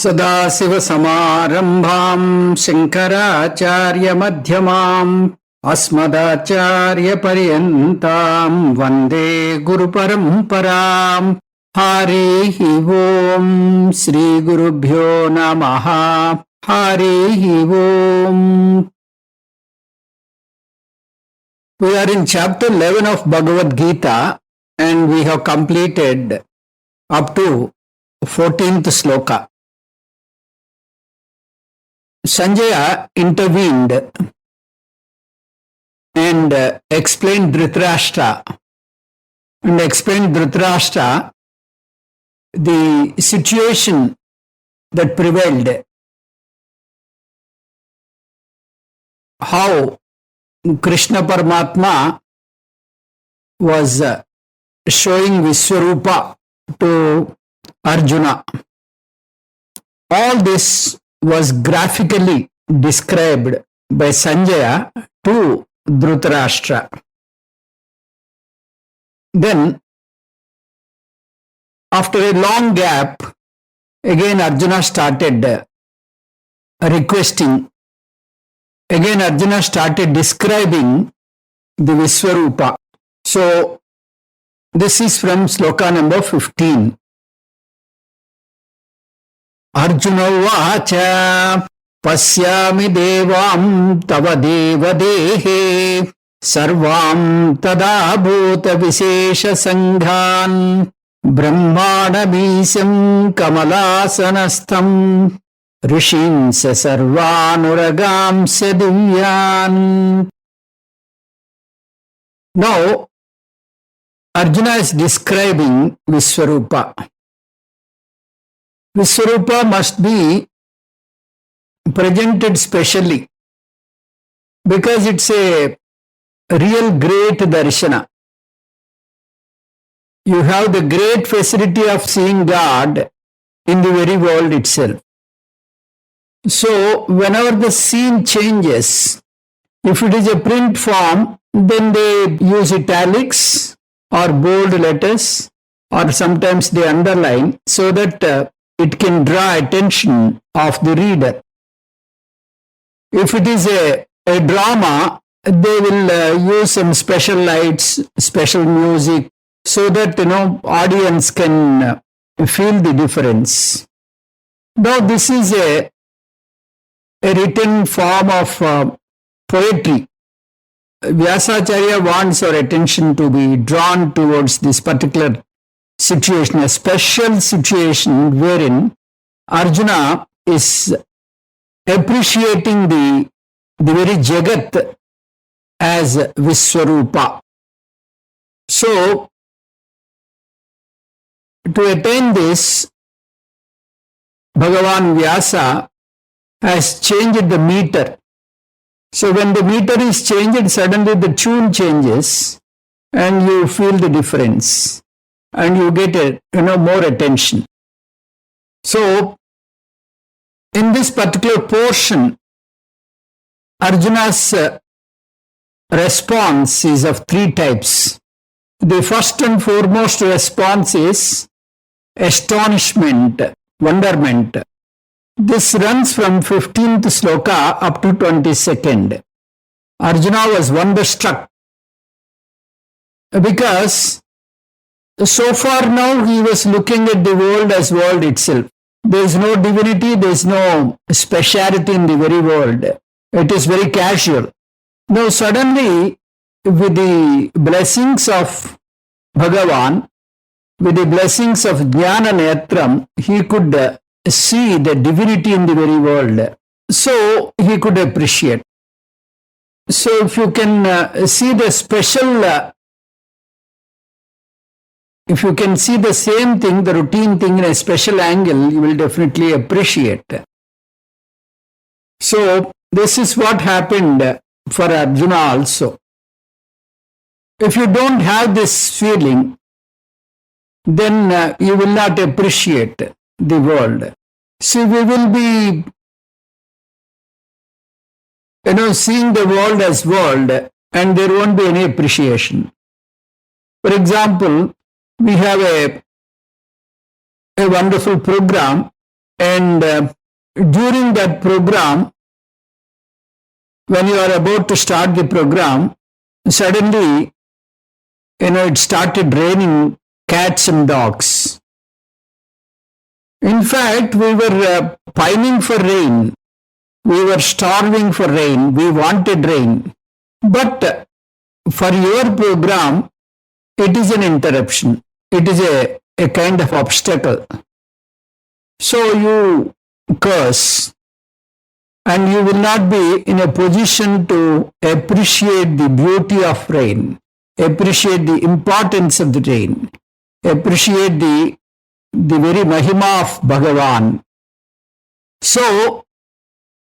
सदाशिवसमारम्भाम् शङ्कराचार्यमध्यमाम् अस्मदाचार्यपर्यन्ताम् वन्दे गुरुपरम्पराम्। हरिः ओम् श्रीगुरुभ्यो नमः। हरिः ओम्. We are in chapter 11 of Bhagavad Gita and we have completed up to 14th sloka. Sanjaya intervened and explained Dhritarashtra the situation that prevailed, how Krishna Paramatma was showing Viswaroopa to Arjuna. All this was graphically described by Sanjaya to Dhritarashtra. Then, after a long gap, again Arjuna started requesting. Again Arjuna started describing the Viswaroopa. So, this is from sloka number 15. Arjuna vacha pasyami devam tava deva dehe sarvam tada bhuta vishesha sanghan brahmanamisham kamalasanastham rishinsa sarvanuragamsa divyan. Now, Arjuna is describing Viswaroopa. Viswaroopa must be presented specially because it's a real great darshana. You have the great facility of seeing God in the very world itself. So, whenever the scene changes, if it is a print form, then they use italics or bold letters or sometimes they underline so that it can draw attention of the reader. If it is a drama, they will use some special lights, special music, so that audience can feel the difference. Now this is a written form of poetry. Vyasacharya wants our attention to be drawn towards this particular situation, a special situation wherein Arjuna is appreciating the very Jagat as Viswaroopa. So, to attain this, Bhagavan Vyasa has changed the meter. So, when the meter is changed, suddenly the tune changes and you feel the difference. And you get more attention. So, in this particular portion, Arjuna's response is of three types. The first and foremost response is astonishment, wonderment. This runs from 15th sloka up to 22nd. Arjuna was wonderstruck because so far now he was looking at the world as world itself. There is no divinity, there is no speciality in the very world. It is very casual. Now suddenly, with the blessings of Bhagavan, with the blessings of Jnana Netram, he could see the divinity in the very world. So he could appreciate. So if you can see the special if you can see the same thing, the routine thing in a special angle, you will definitely appreciate. So, this is what happened for Arjuna also. If you don't have this feeling, then you will not appreciate the world. See, we will be, seeing the world as world and there won't be any appreciation. For example, we have a wonderful program And during that program, when you are about to start the program, suddenly, it started raining cats and dogs. In fact, we were pining for rain. We were starving for rain. We wanted rain. But for your program, it is an interruption. It is a kind of obstacle. So you curse, and you will not be in a position to appreciate the beauty of rain, appreciate the importance of the rain, appreciate the very Mahima of Bhagavan. So,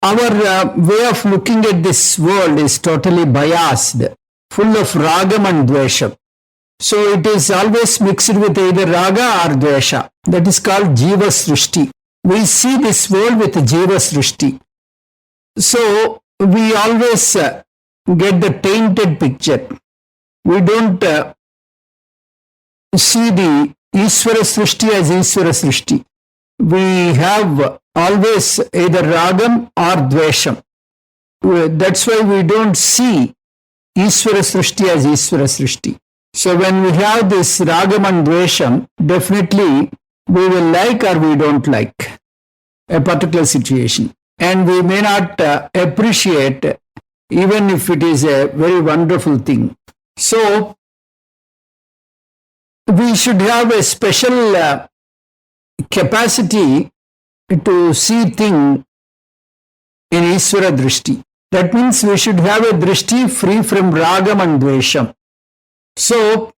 our way of looking at this world is totally biased, full of ragam and dvesham. So, it is always mixed with either raga or dvesha. That is called jiva srishti. We see this world with jiva srishti. So, we always get the tainted picture. We don't see the Ishvara Srishti as Ishvara Srishti. We have always either Ragam or Dvesham. That's why we don't see Ishvara Srishti as Ishvara Srishti. So when we have this Ragam and Dvesham, definitely we will like or we don't like a particular situation. And we may not appreciate even if it is a very wonderful thing. So, we should have a special capacity to see things in Ishvara Drishti. That means we should have a Drishti free from Ragam and Dvesham. So,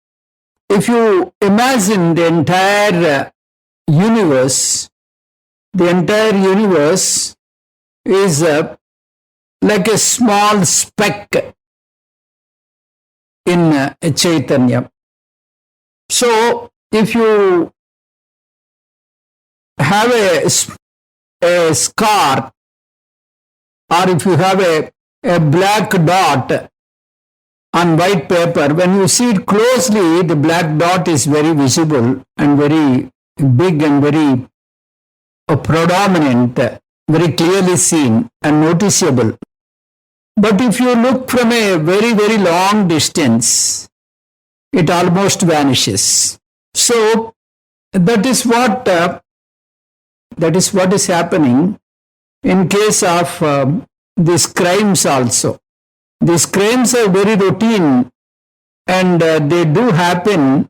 if you imagine the entire universe is like a small speck in Chaitanya. So, if you have a scar, or if you have a black dot on white paper, when you see it closely, the black dot is very visible and very big and very predominant, very clearly seen and noticeable. But if you look from a very, very long distance, it almost vanishes. So that is what is happening in case of these crimes also. These crimes are very routine, and they do happen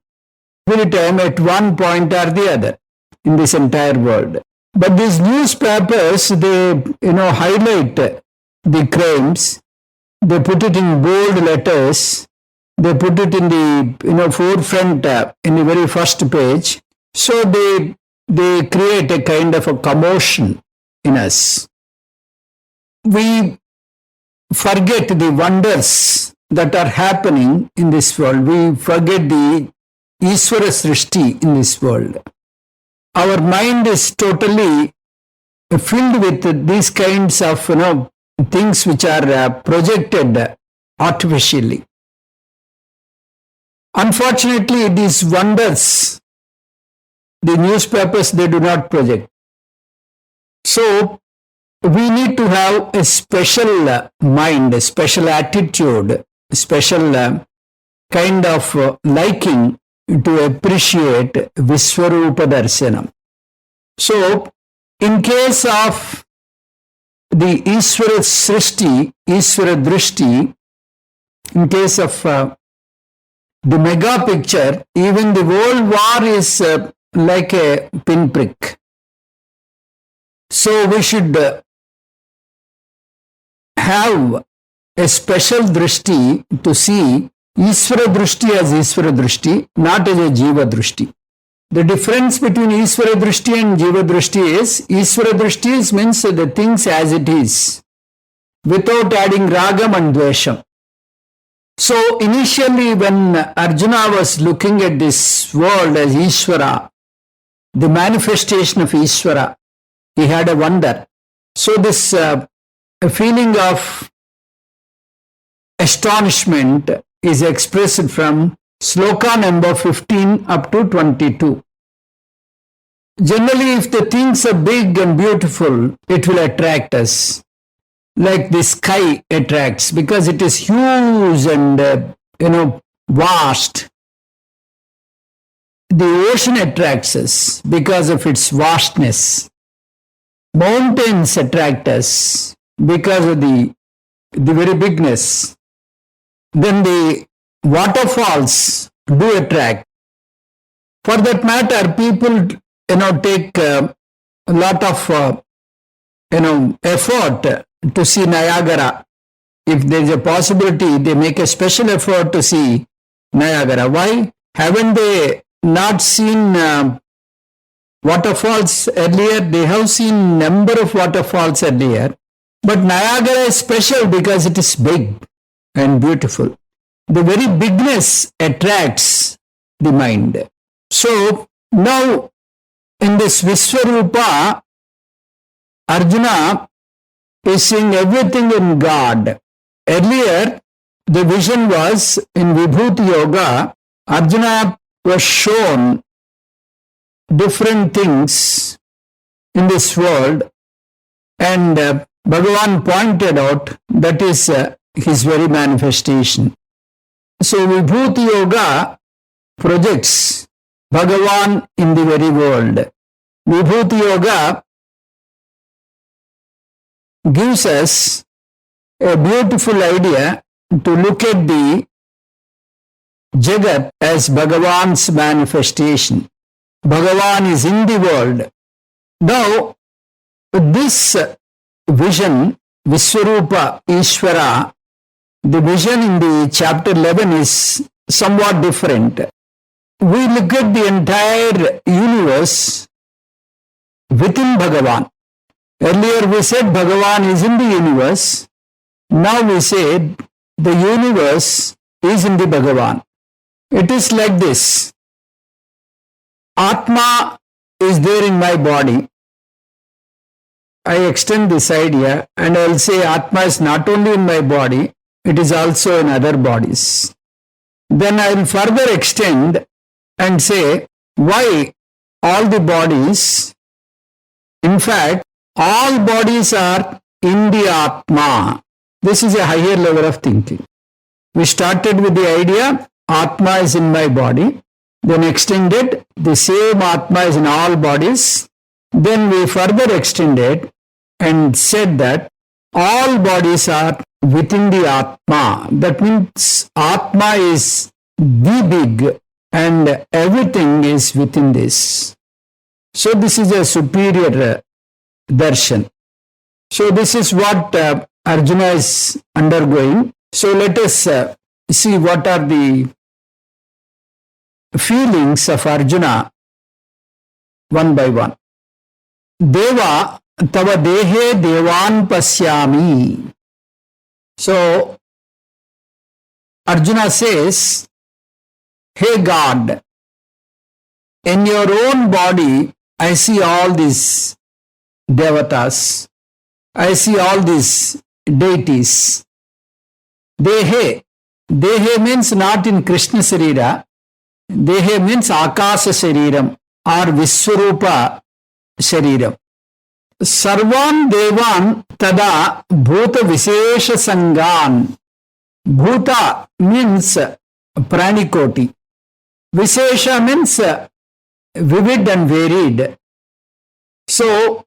every time at one point or the other in this entire world. But these newspapers, they highlight the crimes. They put it in bold letters. They put it in the forefront in the very first page. So they create a kind of a commotion in us. We forget the wonders that are happening in this world. We forget the Ishvara Srishti in this world. Our mind is totally filled with these kinds of things which are projected artificially. Unfortunately, these wonders, the newspapers, they do not project. So, we need to have a special mind, a special attitude, a special kind of liking to appreciate Viswaroopa Darshanam. So, in case of the Ishvara Srishti, Ishvara Drishti, in case of the mega picture, even the world war is like a pinprick. So we should have a special drishti to see Ishvara Drishti as Ishvara Drishti, not as a Jiva Drishti. The difference between Ishvara Drishti and Jiva Drishti is, Ishvara Drishti means the things as it is, without adding Ragam and Dvesham. So initially when Arjuna was looking at this world as Ishvara, the manifestation of Ishvara, he had a wonder. So this a feeling of astonishment is expressed from Sloka number 15 up to 22. Generally, if the things are big and beautiful, it will attract us. Like the sky attracts because it is huge and vast. The ocean attracts us because of its vastness. Mountains attract us because of the very bigness. Then the waterfalls do attract. For that matter, people take a lot of effort to see Niagara. If there is a possibility, they make a special effort to see Niagara. Why? Haven't they not seen waterfalls earlier? They have seen number of waterfalls earlier. But Niagara is special because it is big and beautiful. The very bigness attracts the mind. So now in this Viswaroopa, Arjuna is seeing everything in God. Earlier, the vision was in Vibhuti Yoga, Arjuna was shown different things in this world, and Bhagavan pointed out that is his very manifestation. So Vibhuti Yoga projects Bhagavan in the very world. Vibhuti Yoga gives us a beautiful idea to look at the Jagat as Bhagavan's manifestation. Bhagavan is in the world. Now, this vision, Viswaroopa Ishvara, the vision in the chapter 11 is somewhat different. We look at the entire universe within Bhagavan. Earlier we said Bhagavan is in the universe. Now we say the universe is in the Bhagavan. It is like this. Atma is there in my body. I extend this idea and I will say Atma is not only in my body, it is also in other bodies. Then I will further extend and say why all the bodies, in fact, all bodies are in the Atma. This is a higher level of thinking. We started with the idea Atma is in my body, then extended the same Atma is in all bodies. Then we further extended and said that all bodies are within the Atma. That means Atma is the big and everything is within this. So this is a superior darshan. So this is what Arjuna is undergoing. So let us see what are the feelings of Arjuna one by one. Deva tava dehe devan pasyami. So Arjuna says, hey God, in your own body I see all these devatas. I see all these deities. Dehe. Dehe means not in Krishna Sarira. Dehe means Akasa Sariram or Viswaroopa Sariram. Sarvan Devan Tada Bhuta Vishesha Sangan. Bhuta means Pranikoti. Vishesha means vivid and varied. So,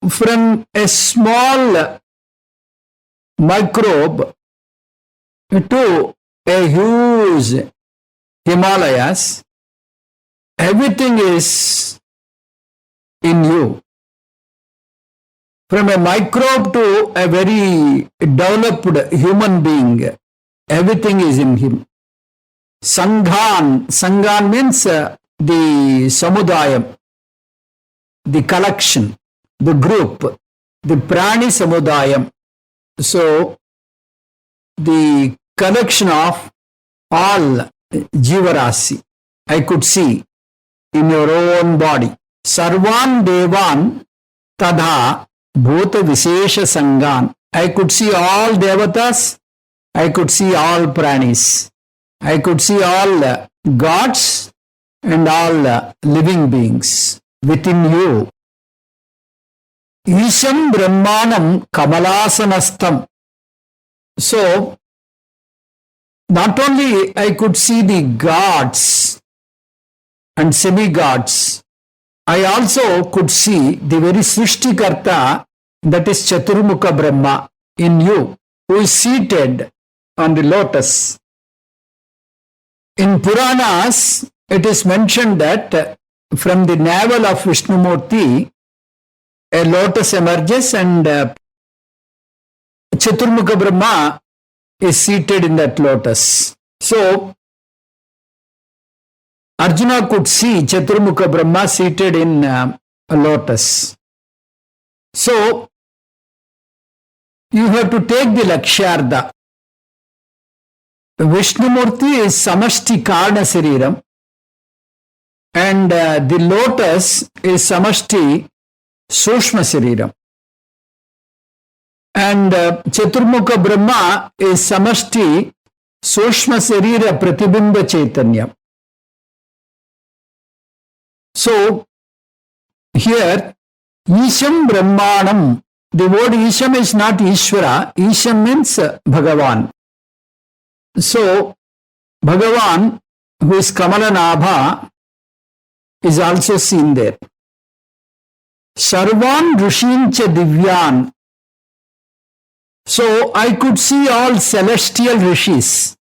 from a small microbe to a huge Himalayas, everything is in you. From a microbe to a very developed human being, everything is in him. Sanghan. Sanghan means the samudayam, the collection, the group, the prani samudayam. So, the collection of all jivarasi, I could see in your own body. Sarvan Devan Tadha Bhuta Vishesha Sangan. I could see all devatas, I could see all pranis, I could see all gods and all living beings. within you. Isham Brahmanam Kamalasanastam. So, not only I could see the gods and semi-gods, I also could see the very Srishtikarta, that is Chaturmukha Brahma in you, who is seated on the lotus. In Puranas, it is mentioned that from the navel of Vishnumurti, a lotus emerges and Chaturmukha Brahma is seated in that lotus. So, Arjuna could see Chaturmukha Brahma seated in a lotus. So, you have to take the Lakshyartha. Vishnumurti is Samashti Karna Sariram and the lotus is Samashti Sushma Sariram. And Chaturmukha Brahma is Samashti Sushma Sarira Pratibimba Chaitanya. So, here, Isham Brahmanam, the word Isham is not Ishvara, Isham means Bhagavan. So, Bhagavan, who is Kamalanabha, is also seen there. Sarvan Rishincha Divyan. So, I could see all celestial rishis.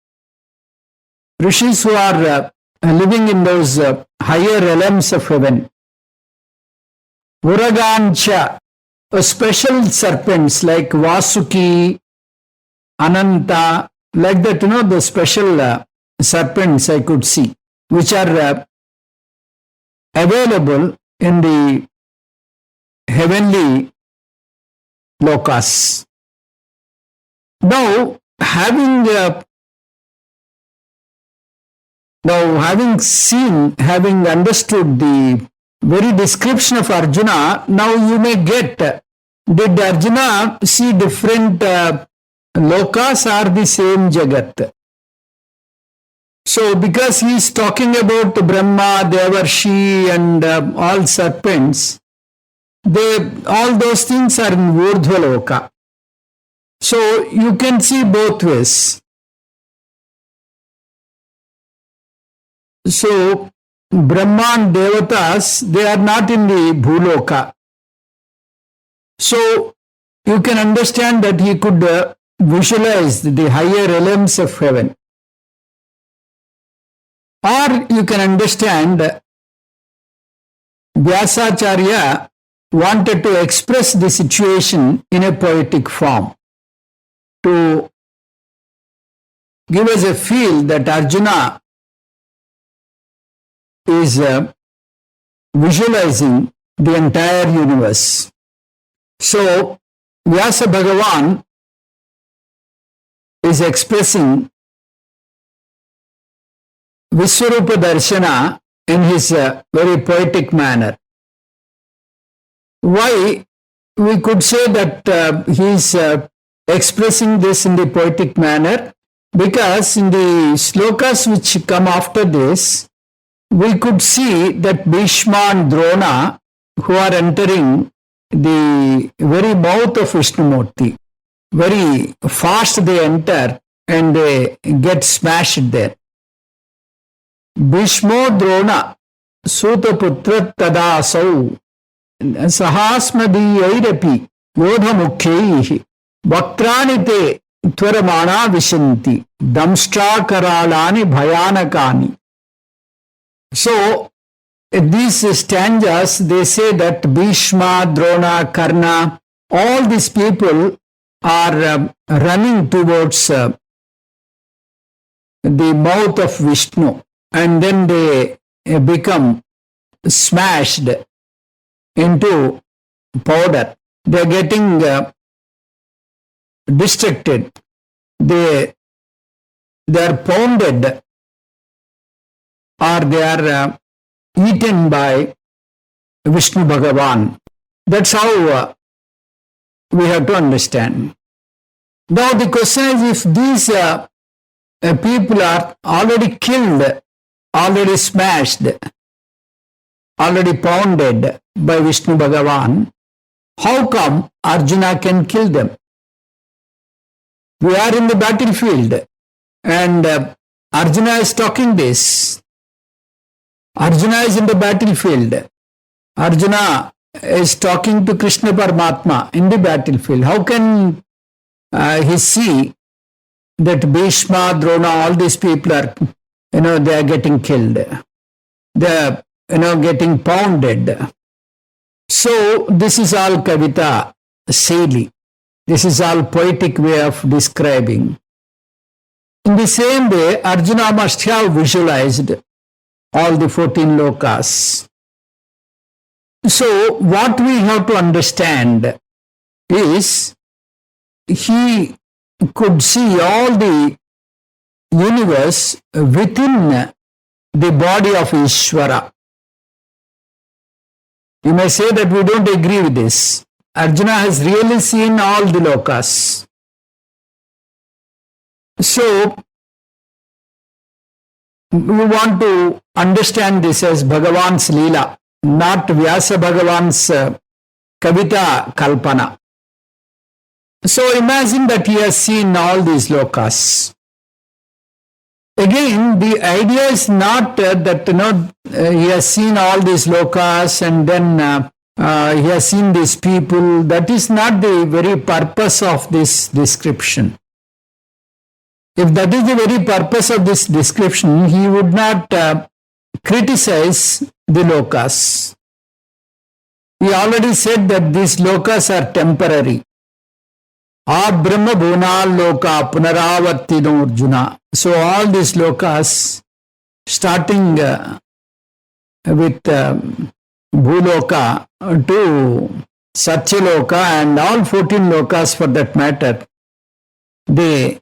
Rishis who are living in those higher realms of heaven. Uragancha, special serpents like Vasuki, Ananta, like that, the special serpents I could see, which are available in the heavenly lokas. Now, having seen, having understood the very description of Arjuna, now you may get, did Arjuna see different lokas or the same Jagat? So, because he is talking about Brahma, Devarshi and all serpents, all those things are in Urdhva Loka. So, you can see both ways. So, Brahma and Devatas, they are not in the Bhuloka. So, you can understand that he could visualize the higher realms of heaven. Or you can understand Vyasacharya wanted to express the situation in a poetic form to give us a feel that Arjuna is visualizing the entire universe. So, Vyasa Bhagavan is expressing Viswaroopa Darshana in his very poetic manner. Why we could say that he is expressing this in the poetic manner? Because in the slokas which come after this, we could see that Bhishma and Drona, who are entering the very mouth of Vishnumurti, very fast they enter and they get smashed there. Bhishmo Drona Sutaputra Tadasau Sahasmadiyairapi Yodhamukhyaihi Vakranite Tvaramana Vishanti Damshtrakaralani Bhayanakani. So, these stanzas, they say that Bhishma, Drona, Karna, all these people are running towards the mouth of Vishnu, and then they become smashed into powder. They are getting distracted. They are pounded or they are eaten by Vishnu Bhagavan. That's how we have to understand. Now the question is, if these people are already killed, already smashed, already pounded by Vishnu Bhagavan, how come Arjuna can kill them? We are in the battlefield and Arjuna is talking this. Arjuna is in the battlefield. Arjuna is talking to Krishna Paramatma in the battlefield. How can he see that Bhishma, Drona, all these people are, they are getting killed. They are, getting pounded. So this is all Kavita, Saili. This is all poetic way of describing. In the same way, Arjuna must have visualized all the 14 lokas. So what we have to understand is he could see all the universe within the body of Ishvara. You may say that we don't agree with this. Arjuna has really seen all the lokas. So we want to understand this as Bhagavan's Leela, not Vyasa Bhagavan's Kavita Kalpana. So imagine that he has seen all these lokas. Again, the idea is not that he has seen all these lokas and then he has seen these people. That is not the very purpose of this description. If that is the very purpose of this description, he would not criticize the lokas. He already said that these lokas are temporary. Brahma Bhuna Loka Punaravartino Arjuna. So all these lokas, starting with Bhuloka to Satyaloka and all 14 lokas for that matter, they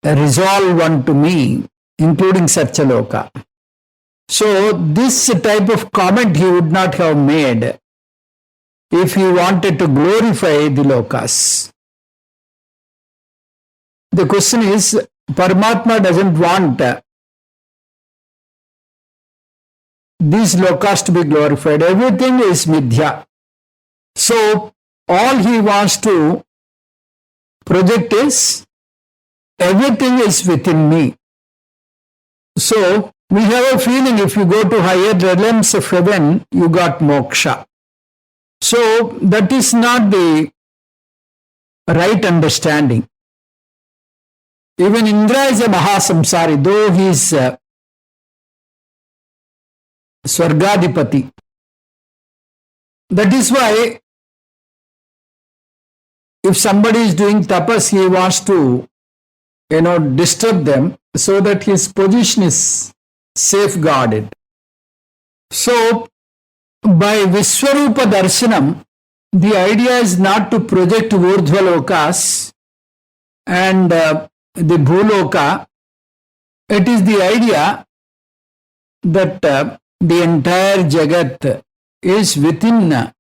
resolve unto me, including Satyaloka. So this type of comment he would not have made if he wanted to glorify the lokas. The question is, Paramatma doesn't want these lokas to be glorified. Everything is Vidya. So all he wants to project is, everything is within me. So we have a feeling if you go to higher realms of heaven, you got moksha. So that is not the right understanding. Even Indra is a Mahasamsari, though he is Swargadipati. That is why if somebody is doing tapas, he wants to, disturb them so that his position is safeguarded. So by Viswaroopa Darshanam, the idea is not to project Urdhva Lokas and the Bhuloka. It is the idea that the entire Jagat is within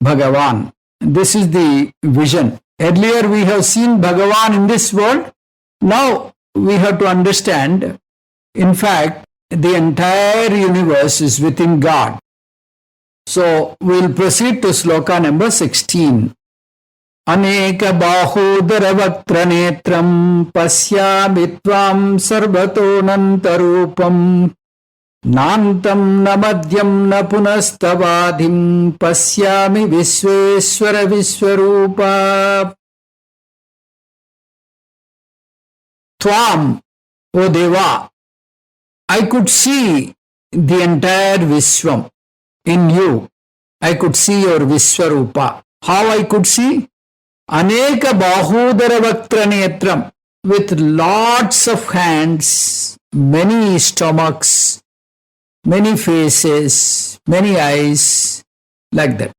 Bhagavan. This is the vision. Earlier we have seen Bhagavan in this world. Now we have to understand, in fact, the entire universe is within God. So we'll proceed to sloka number 16. Aneka bahudara vaktra netram pasyami tvam sarvato nantarupam nantam namadyam na punastavadim pasyami visveswara viswaroopa. Tvam, O Deva, I could see the entire Vishwam in you. I could see your Viswaroopa. How I could see? Aneka bahudara vaktra netram, with lots of hands, many stomachs, many faces, many eyes, like that.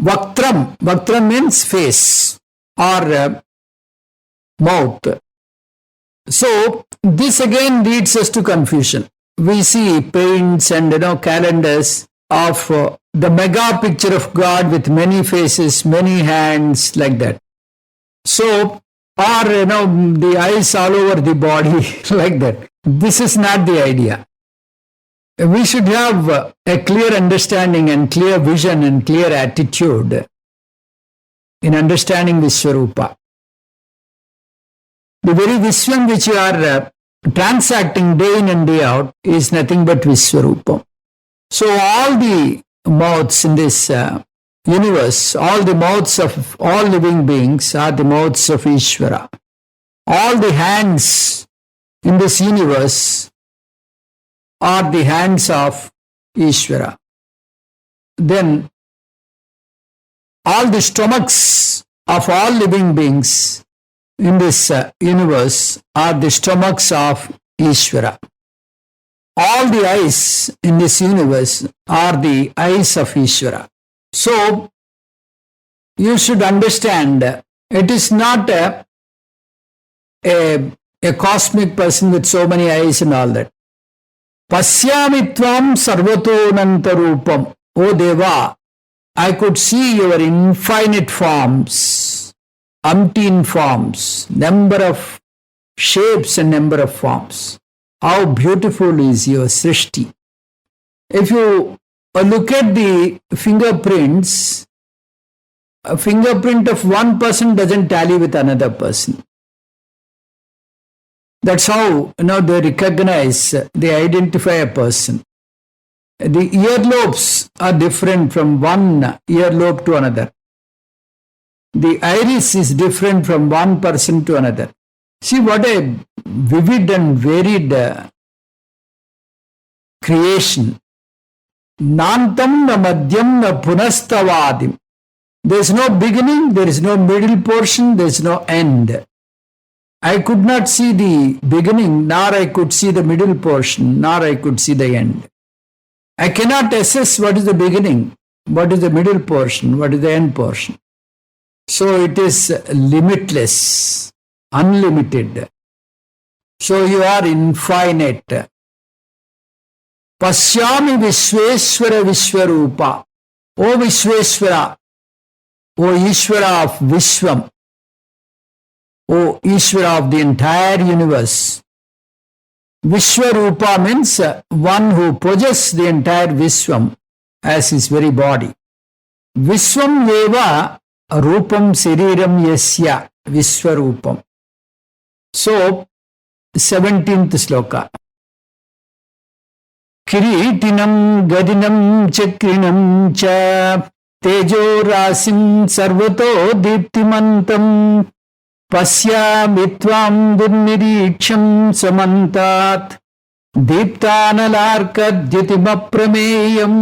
Vaktram, vaktram means face or mouth. So this again leads us to confusion. We see paints and calendars of the mega picture of God with many faces, many hands, like that. So, or the eyes all over the body, like that. This is not the idea. we should have a clear understanding and clear vision and clear attitude in understanding Viswaroopa. The very Viswam which you are transacting day in and day out is nothing but Viswaroopa. So all the mouths in this universe, all the mouths of all living beings are the mouths of Ishvara. All the hands in this universe are the hands of Ishvara. Then all the stomachs of all living beings in this universe are the stomachs of Ishvara. All the eyes in this universe are the eyes of Ishvara. So, you should understand it is not a cosmic person with so many eyes and all that. Pasyamitvam sarvatonantarupam. O Deva, I could see your infinite forms, umpteen forms, number of shapes and number of forms. How beautiful is your Srishti. If you look at the fingerprints, a fingerprint of one person doesn't tally with another person. That's how they recognize, they identify a person. The earlobes are different from one earlobe to another. The iris is different from one person to another. See what a vivid and varied creation. Nantam na madhyam na punastavadim. There is no beginning, there is no middle portion, there is no end. I could not see the beginning, nor I could see the middle portion, nor I could see the end. I cannot assess what is the beginning, what is the middle portion, what is the end portion. So it is limitless, unlimited. So you are infinite. Pasyami Visweswara Viswaroopa. O Visweswara, O Ishvara of Vishwam, O Ishvara of the entire universe. Viswaroopa means one who possesses the entire Vishwam as his very body. Vishwam eva rupam siriram yasya Viswarupam. So, 17th sloka. Kiritinam gadinam chakrinam cha tejo rasim sarvato diptimantam pasyamitvam durnireeksham samantat diptanalarkadyutimaprameyam.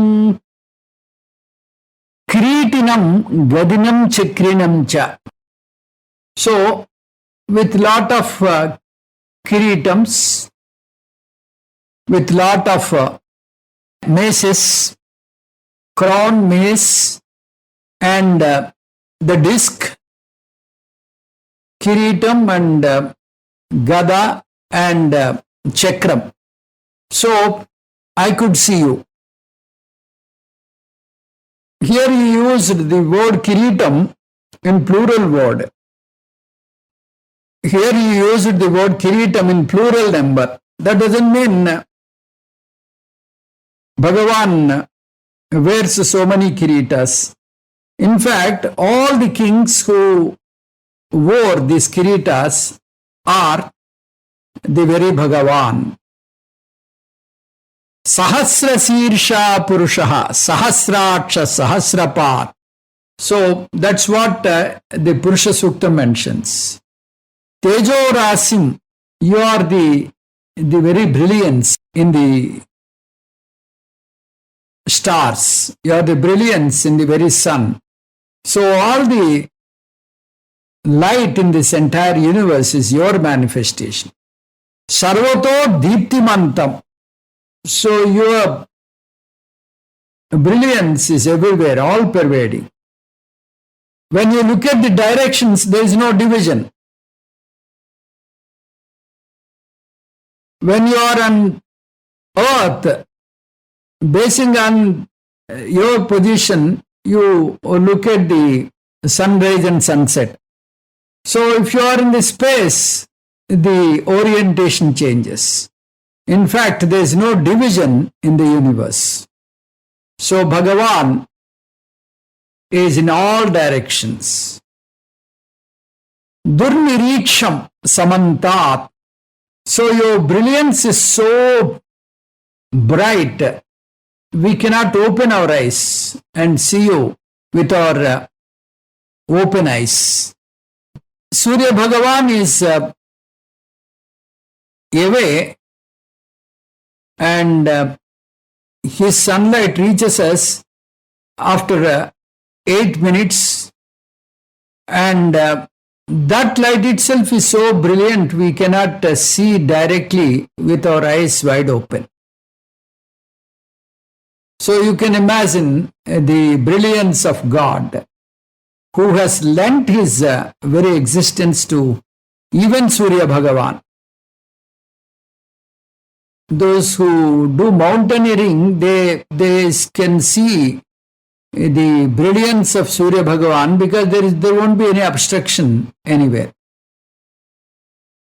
Kiritinam gadinam chakrinam cha. So, with lot of kiritams, with lot of maces, crown mace, and the disc, kiritam and gada and chakram. So, I could see you. Here he used the word kiritam in plural word. Here he used the word kiritam in plural number. That doesn't mean Bhagavan wears so many kiritas. In fact, all the kings who wore these kiritas are the very Bhagavan. Sahasra Sirsha Purushaha, Sahasraksha, Sahasrapar. So that's what the Purusha Sukta mentions. Tejo Rasim, you are the very brilliance in the stars. You are the brilliance in the very sun. So all the light in this entire universe is your manifestation. Sarvato Deeptimantam. So your brilliance is everywhere, all pervading. When you look at the directions, there is no division. When you are on earth, basing on your position, you look at the sunrise and sunset. So if you are in the space, the orientation changes. In fact, there is no division in the universe. So Bhagavan is in all directions. Durnireeksham samantat. So your brilliance is so bright, we cannot open our eyes and see you with our open eyes. Surya Bhagavan is away, and his sunlight reaches us after 8 minutes, and that light itself is so brilliant we cannot see directly with our eyes wide open. So you can imagine the brilliance of God, who has lent his very existence to even Surya Bhagavan. Those who do mountaineering, they can see the brilliance of Surya Bhagavan because there won't be any obstruction anywhere.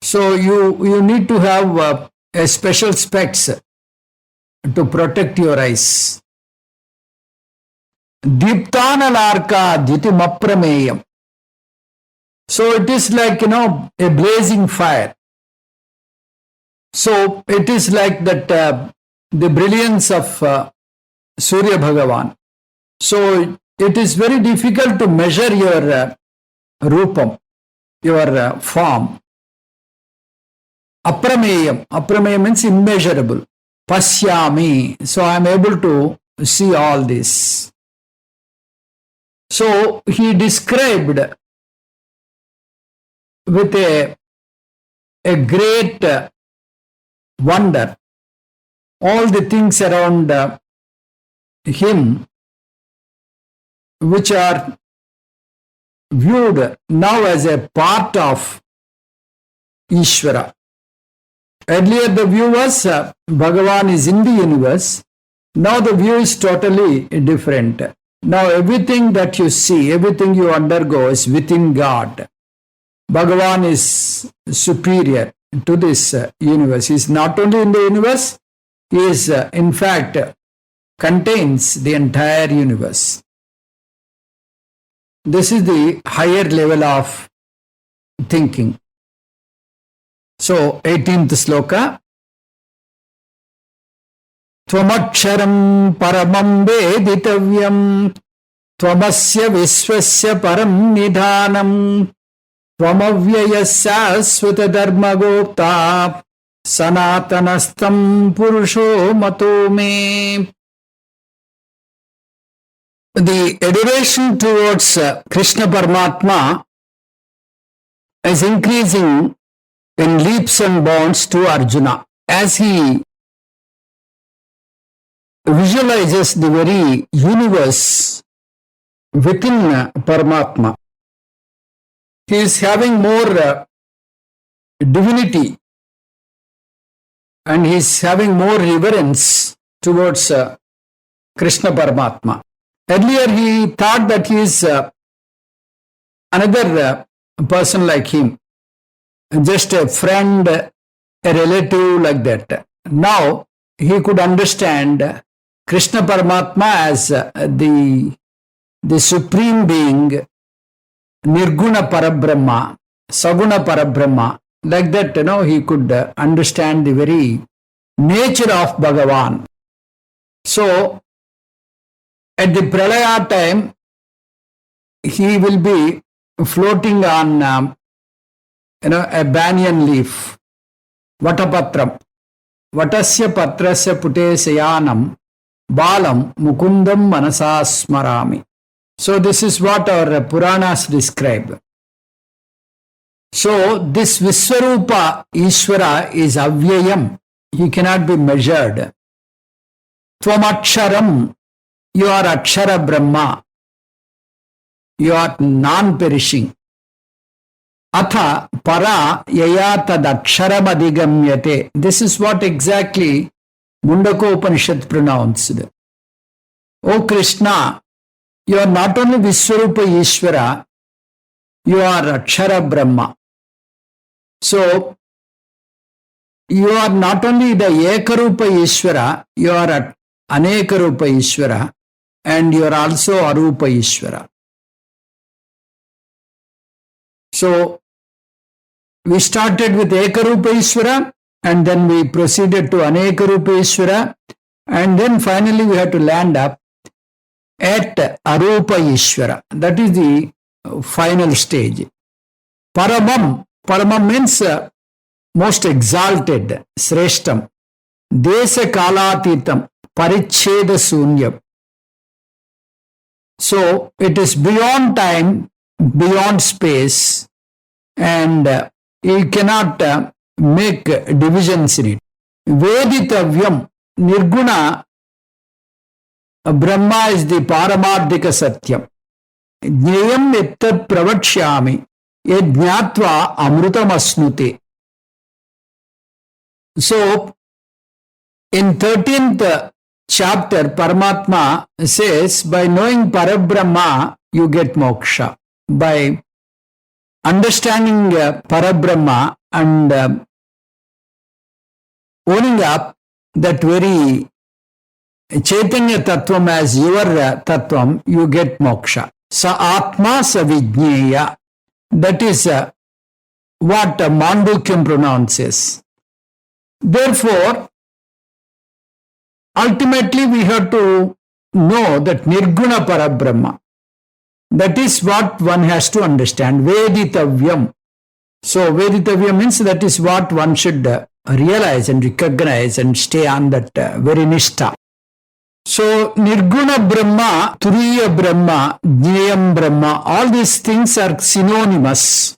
So you need to have a special specs to protect your eyes. Deeptanalarka Dhyutimaprameyam. So it is like, a blazing fire. So it is like that the brilliance of Surya Bhagavan. So it is very difficult to measure your rupam, your form. Aprameyam. Aprameyam means immeasurable. Pasyami. So I am able to see all this. So he described with a great wonder all the things around him which are viewed now as a part of Ishvara. Earlier the view was Bhagavan is in the universe. Now the view is totally different. Now everything that you see, everything you undergo is within God. Bhagavan is superior to this universe. He is not only in the universe, he is in fact contains the entire universe. This is the higher level of thinking. So 18th sloka. Tvamaksharam paramam veditavyam tvamasya visvasya param nidhanam tvamavyaya sasvata dharma gopta sanatanastam purusho mato me. The adoration towards Krishna Paramatma is increasing in leaps and bounds to Arjuna as he visualizes the very universe within Paramatma. He is having more divinity and he is having more reverence towards Krishna Paramatma. Earlier he thought that he is another person like him, just a friend, a relative like that. Now he could understand Krishna Paramatma as the supreme being, Nirguna Parabrahma, Saguna Parabrahma. Like that, he could understand the very nature of Bhagavan. So at the Pralaya time, he will be floating on a banyan leaf, Vatapatram. Vatasya patrasya pute sayanam balam mukundam manasasmarami. So this is what our Puranas describe. So this Viswaroopa Ishvara is avyayam. He cannot be measured. Tvamaksharam. You are Akshara Brahma. You are non-perishing. Atha para yaya tad aksharam adhigamyate. This is what exactly Mundaka Upanishad pronounced. O Krishna, you are not only Viswaroopa Ishvara, you are Akshara Brahma. So you are not only the Ekarupa Ishvara, you are at Anekarupa Ishvara, and you are also Arupa Ishvara. So, we started with Ekarupa Ishvara, and then we proceeded to Anekarupa Ishvara, and then finally we have to land up at Arupa Ishvara. That is the final stage. Paramam. Paramam means most exalted, Sreshtam. Desa Kalatitam. Paricheda Sunyam. So it is beyond time, beyond space, and you cannot make divisions in it. Veditavyam. Nirguna Brahma is the Paramardhika Satyam. Jnayam ettat pravakshyami yajnatva amrutam asnute. So, in 13th chapter, Paramatma says, by knowing Parabrahma, you get moksha. By understanding Parabrahma and owning up that very Chaitanya Tattvam as your Tattvam, you get moksha. Sa Atma Sa Vijñeya. That is what Mandukyam pronounces. Therefore, ultimately we have to know that Nirguna Parabrahma. That is what one has to understand. Veditavyam. So, Veditavyam means that is what one should realize and recognize and stay on that very nishtha. So, Nirguna Brahma, Turiya Brahma, Jnayam Brahma, all these things are synonymous.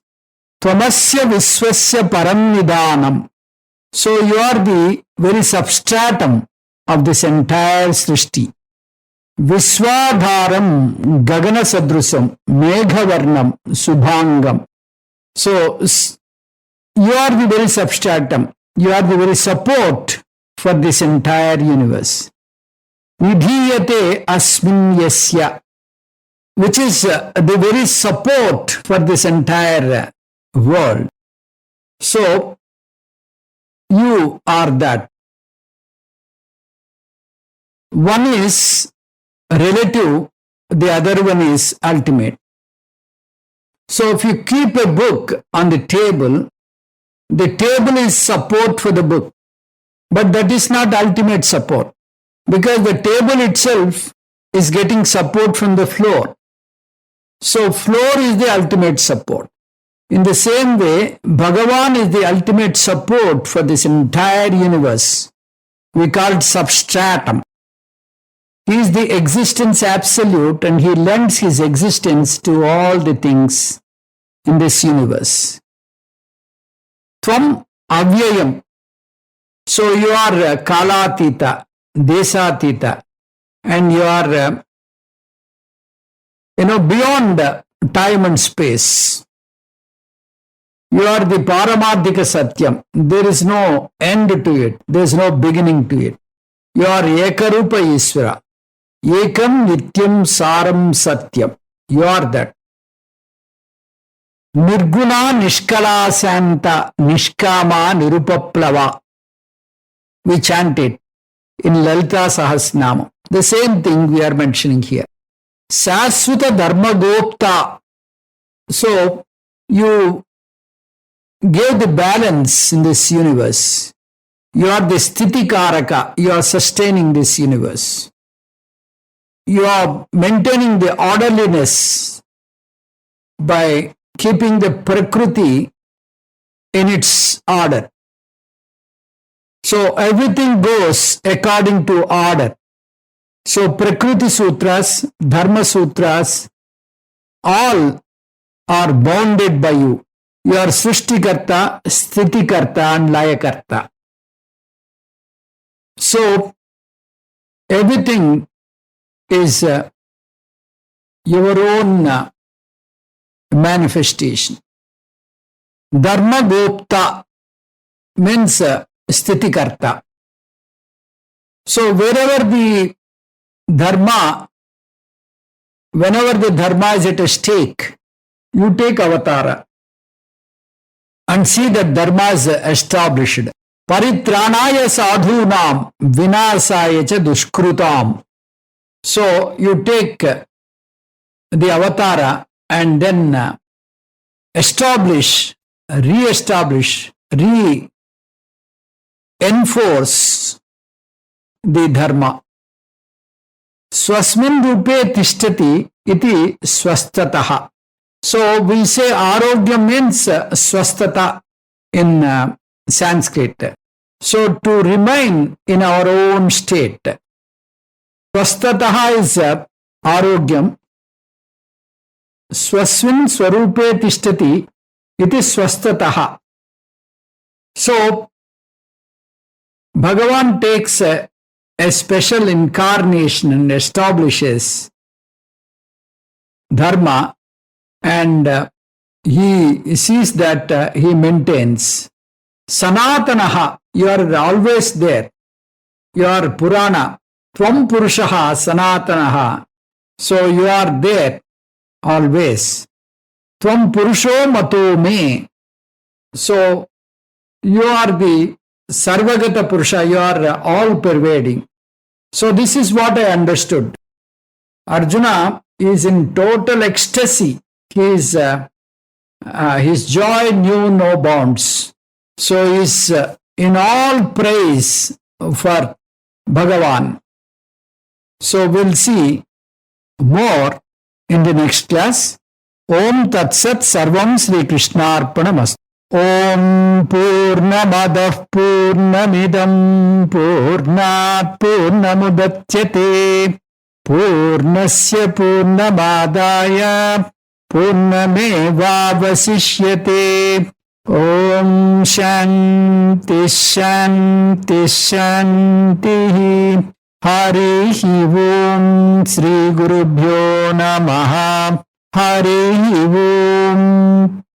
Tvamasya Viswasya Param Nidanam. So, you are the very substratum of this entire Srishti. Viswadharam Gagana Sadrusam Meghavarnam Subhangam. So, you are the very substratum. You are the very support for this entire universe. Nidhiyate asmin yasya, which is the very support for this entire world. So, you are that. One is relative, the other one is ultimate. So, if you keep a book on the table is support for the book, but that is not ultimate support. Because the table itself is getting support from the floor. So, floor is the ultimate support. In the same way, Bhagavan is the ultimate support for this entire universe. We call it substratum. He is the existence absolute and he lends his existence to all the things in this universe. Tvam avyayam. So, you are kalatita. Desatita, and you are, beyond time and space. You are the Paramadhika Satyam. There is no end to it. There is no beginning to it. You are Ekarupa Ishvara. Ekam Nityam Saram Satyam. You are that. Nirguna Nishkala Santa Nishkama Nirupaplava. We chant it in Lalita Sahasranama. The same thing we are mentioning here. Sasvata Dharma Gopta. So, you gave the balance in this universe. You are the Sthiti Karaka. You are sustaining this universe. You are maintaining the orderliness by keeping the Prakriti in its order. So everything goes according to order. So Prakriti Sutras, Dharma Sutras, all are bounded by you. You are Srishtikarta, Sthitikarta and Layakarta. So everything is your own manifestation. Dharma Gopta means Sthitikarta. So wherever the Dharma, whenever the Dharma is at a stake, you take avatara and see that Dharma is established. Paritranaya sadhunam vinasaya cha dushkrutam. So you take the avatara and then establish, re-establish, re-enforce the dharma. Swasmin rupe tishtati iti swastataha. So we say arogya means swastata in Sanskrit. So to remain in our own state. Swastataha is arogyam. Swasmin swarupe tishtati iti swastataha. So Bhagavan takes a special incarnation and establishes dharma, and he sees that he maintains. Sanatanaha, you are always there. You are Purana. Tvam Purushaha Sanatanaha. So you are there always. Tvam Purusho Mato Me. So you are the Sarvagata Purusha, you are all pervading. So this is what I understood. Arjuna is in total ecstasy. His joy knew no bounds. So he is in all praise for Bhagavan. So we'll see more in the next class. Om Tat Sat Sarvam Sri Krishnarpanamastu. Om Purnamadah Purnamidam Purnat Purnamudachyate Purnasya Purnamadaya Purnamevavasishyate. Om Shanti Shanti Shanti. Harihi Om Sri Gurubhyo Namaha. Harihi Om.